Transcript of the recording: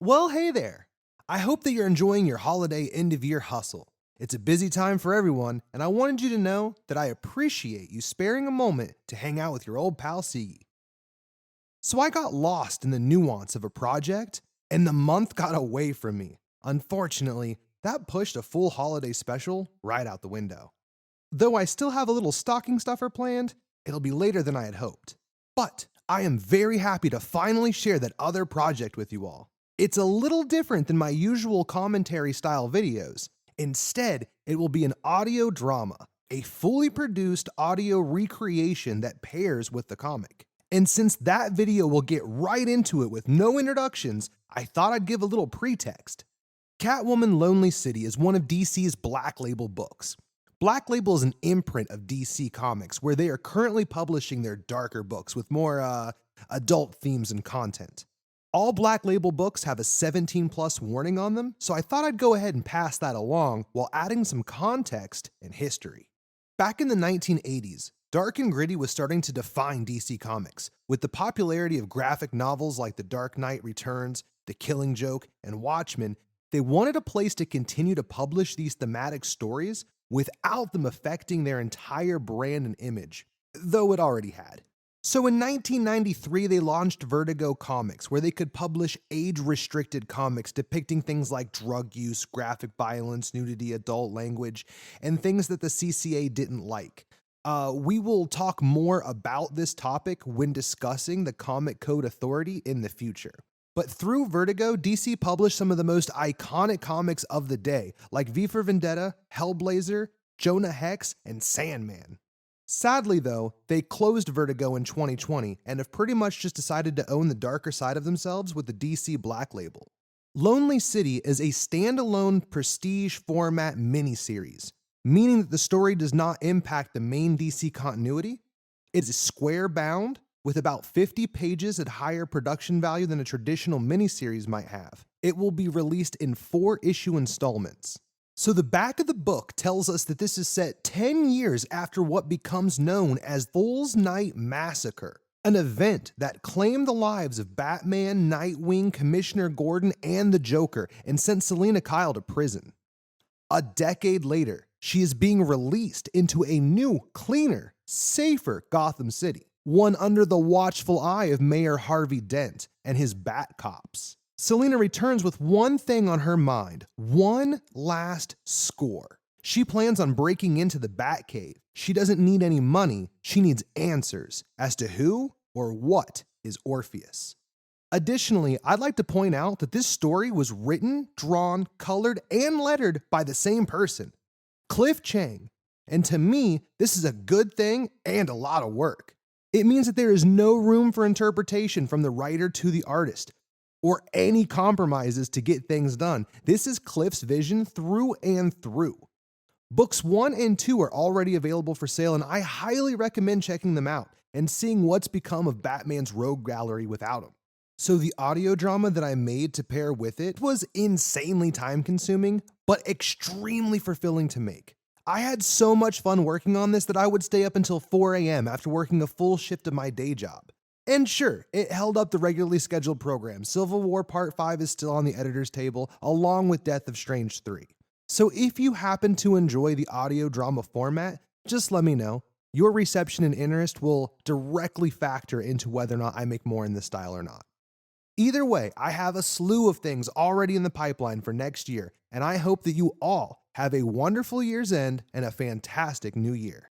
Well, hey there. I hope that you're enjoying your holiday end of year hustle. It's a busy time for everyone, and I wanted you to know that I appreciate you sparing a moment to hang out with your old pal Seagy. So I got lost in the nuance of a project, and the month got away from me. Unfortunately, that pushed a full holiday special right out the window. Though I still have a little stocking stuffer planned, it'll be later than I had hoped. But I am very happy to finally share that other project with you all. It's a little different than my usual commentary style videos. Instead, it will be an audio drama, a fully produced audio recreation that pairs with the comic. And since that video will get right into it with no introductions, I thought I'd give a little pretext. Catwoman Lonely City is one of DC's Black Label books. Black Label is an imprint of DC Comics where they are currently publishing their darker books with more adult themes and content. All Black Label books have a 17 plus warning on them, so I thought I'd go ahead and pass that along while adding some context and history. Back in the 1980s, dark and gritty was starting to define DC Comics, with the popularity of graphic novels like The Dark Knight Returns, The Killing Joke, and Watchmen. They wanted a place to continue to publish these thematic stories without them affecting their entire brand and image, though it already had. So in 1993, they launched Vertigo Comics, where they could publish age-restricted comics depicting things like drug use, graphic violence, nudity, adult language, and things that the CCA didn't like. We will talk more about this topic when discussing the Comic Code Authority in the future. But through Vertigo, DC published some of the most iconic comics of the day, like V for Vendetta, Hellblazer, Jonah Hex, and Sandman. Sadly, though, they closed Vertigo in 2020 and have pretty much just decided to own the darker side of themselves with the DC Black Label. Lonely City is a standalone prestige format miniseries, meaning that the story does not impact the main DC continuity. It is square bound, with about 50 pages at higher production value than a traditional miniseries might have. It will be released in 4-issue installments. So the back of the book tells us that this is set 10 years after what becomes known as Fool's Night Massacre, an event that claimed the lives of Batman, Nightwing, Commissioner Gordon, and the Joker and sent Selina Kyle to prison. A decade later, she is being released into a new, cleaner, safer Gotham City, one under the watchful eye of Mayor Harvey Dent and his Bat Cops. Selina returns with one thing on her mind, one last score. She plans on breaking into the Batcave. She doesn't need any money, she needs answers as to who or what is Orpheus. Additionally, I'd like to point out that this story was written, drawn, colored, and lettered by the same person, Cliff Chang. And to me, this is a good thing and a lot of work. It means that there is no room for interpretation from the writer to the artist, or any compromises to get things done. This is Cliff's vision through and through. Books 1 and 2 are already available for sale, and I highly recommend checking them out and seeing what's become of Batman's rogue gallery without him. So the audio drama that I made to pair with it was insanely time-consuming, but extremely fulfilling to make. I had so much fun working on this that I would stay up until 4 a.m. after working a full shift of my day job. And sure, it held up the regularly scheduled program. Civil War Part 5 is still on the editor's table, along with Death of Strange 3. So if you happen to enjoy the audio drama format, just let me know. Your reception and interest will directly factor into whether or not I make more in this style or not. Either way, I have a slew of things already in the pipeline for next year, and I hope that you all have a wonderful year's end and a fantastic new year.